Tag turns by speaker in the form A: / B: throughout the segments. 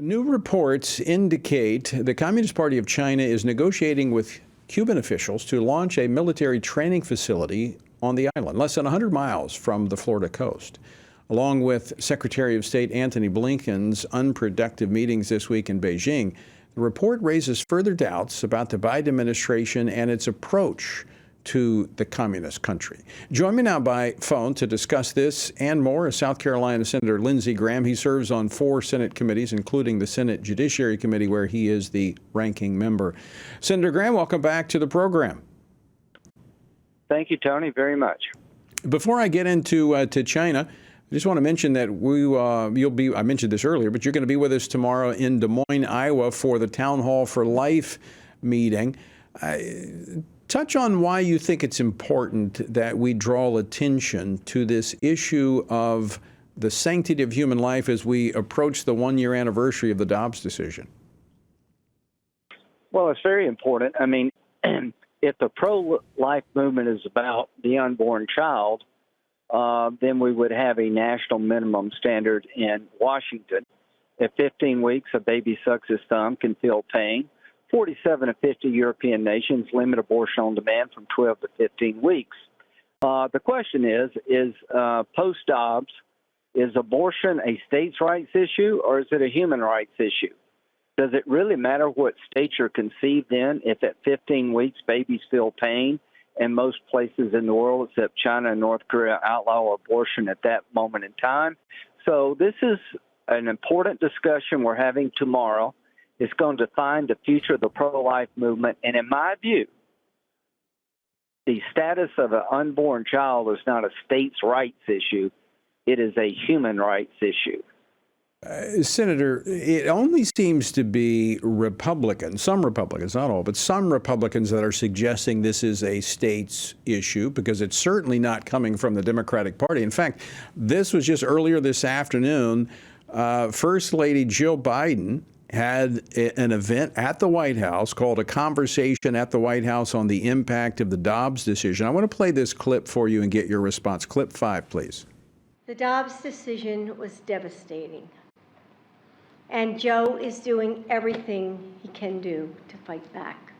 A: New reports indicate the Communist Party of China is negotiating with Cuban officials to launch a military training facility on the island, less than 100 miles from the Florida coast. Along with Secretary of State Antony Blinken's unproductive meetings this week in Beijing, the report raises further doubts about the Biden administration and its approach to the communist country. Join me now by phone to discuss this and more is South Carolina Senator Lindsey Graham. He serves on 4 Senate committees, including the Senate Judiciary Committee, where he is the ranking member. Senator Graham, welcome back to the program.
B: Thank you, Tony, very much.
A: Before I get into to China, I just want to mention that you'll be, I mentioned this earlier, but you're going to be with us tomorrow in Des Moines, Iowa for the Town Hall for Life meeting. Touch on why you think it's important that we draw attention to this issue of the sanctity of human life as we approach the 1-year anniversary of the Dobbs decision.
B: Well, it's very important. I mean, if the pro-life movement is about the unborn child, then we would have a national minimum standard in Washington. At 15 weeks, a baby sucks his thumb, can feel pain. 47 of 50 European nations limit abortion on demand from 12 to 15 weeks. The question is post-Dobbs, is abortion a states' rights issue or is it a human rights issue? Does it really matter what state you're conceived in if at 15 weeks babies feel pain and most places in the world except China and North Korea outlaw abortion at that moment in time? So this is an important discussion we're having tomorrow. It's going to define the future of the pro-life movement. And in my view, the status of an unborn child is not a states' rights issue. It is a human rights issue.
A: Senator, it only seems to be Republicans, some Republicans, not all, but some Republicans that are suggesting this is a states issue because it's certainly not coming from the Democratic Party. In fact, this was just earlier this afternoon. First Lady Jill Biden had an event at the White House called A Conversation at the White House on the Impact of the Dobbs Decision. I want to play this clip for you and get your response. Clip 5, please.
C: The Dobbs decision was devastating, and Joe is doing everything he can do to fight back.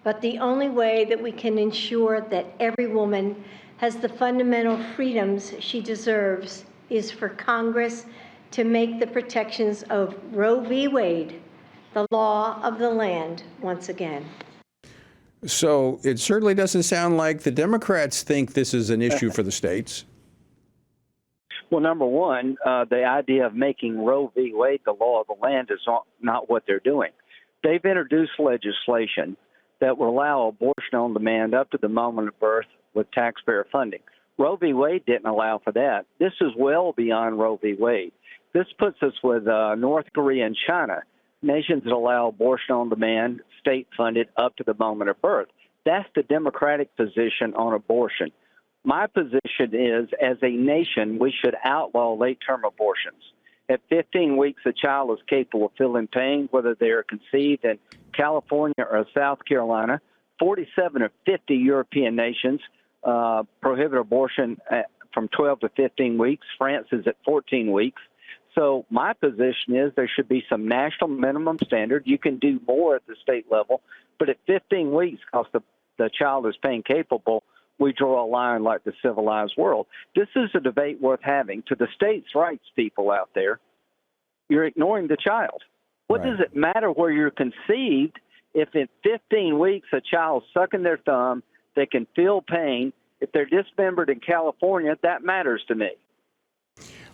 C: But the only way that we can ensure that every woman has the fundamental freedoms she deserves is for Congress to make the protections of Roe v. Wade the law of the land once again.
A: So it certainly doesn't sound like the Democrats think this is an issue for the states.
B: Well, number one, the idea of making Roe v. Wade the law of the land is not what they're doing. They've introduced legislation that will allow abortion on demand up to the moment of birth with taxpayer funding. Roe v. Wade didn't allow for that. This is well beyond Roe v. Wade. This puts us with North Korea and China, nations that allow abortion on demand, state-funded, up to the moment of birth. That's the Democratic position on abortion. My position is, as a nation, we should outlaw late-term abortions. At 15 weeks, a child is capable of feeling pain, whether they are conceived in California or South Carolina. 47 of 50 European nations prohibit abortion from 12 to 15 weeks. France is at 14 weeks. So my position is there should be some national minimum standard. You can do more at the state level, but at 15 weeks, because the child is pain capable, we draw a line like the civilized world. This is a debate worth having. To the states' rights people out there, you're ignoring the child. What does it matter where you're conceived if in 15 weeks a child's sucking their thumb, they can feel pain? If they're dismembered in California, that matters to me.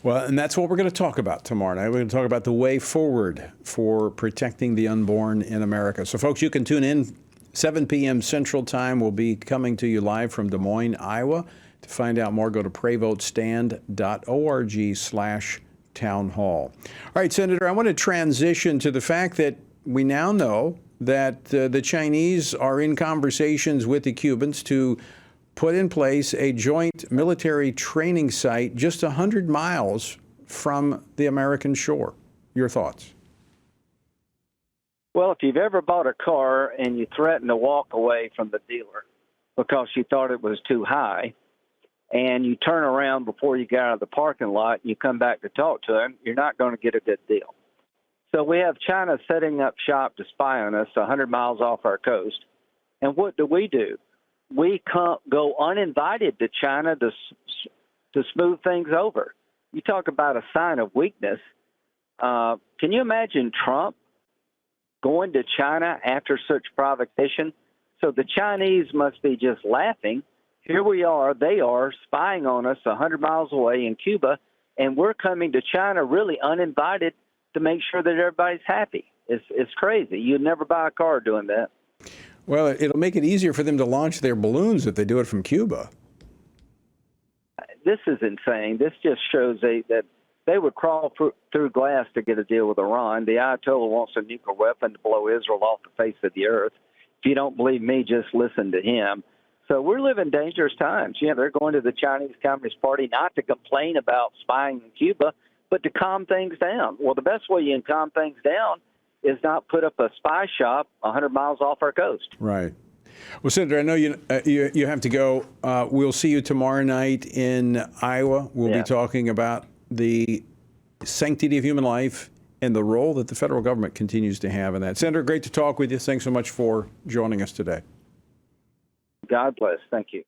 A: Well, and that's what we're going to talk about tomorrow night. We're going to talk about the way forward for protecting the unborn in America. So, folks, you can tune in 7 p.m. Central Time. We'll be coming to you live from Des Moines, Iowa. To find out more, go to prayvotestand.org/townhall. All right, Senator, I want to transition to the fact that we now know that the Chinese are in conversations with the Cubans to put in place a joint military training site just 100 miles from the American shore. Your thoughts?
B: Well, if you've ever bought a car and you threaten to walk away from the dealer because you thought it was too high, and you turn around before you get out of the parking lot and you come back to talk to him, you're not going to get a good deal. So we have China setting up shop to spy on us 100 miles off our coast. And what do? We go uninvited to China to smooth things over. You talk about a sign of weakness. Can you imagine Trump going to China after such provocation? So the Chinese must be just laughing. Here we are, they are spying on us 100 miles away in Cuba, and we're coming to China really uninvited to make sure that everybody's happy. It's crazy. You'd never buy a car doing that.
A: Well, it'll make it easier for them to launch their balloons if they do it from Cuba.
B: This is insane. This just shows that they would crawl through glass to get a deal with Iran. The Ayatollah wants a nuclear weapon to blow Israel off the face of the earth. If you don't believe me, just listen to him. So we're living dangerous times. Yeah, they're going to the Chinese Communist Party not to complain about spying in Cuba, but to calm things down. Well, the best way you can calm things down is not put up a spy shop 100 miles off our coast.
A: Right. Well, Senator, I know you have to go. We'll see you tomorrow night in Iowa. We'll be talking about the sanctity of human life and the role that the federal government continues to have in that. Senator, great to talk with you. Thanks so much for joining us today.
B: God bless. Thank you.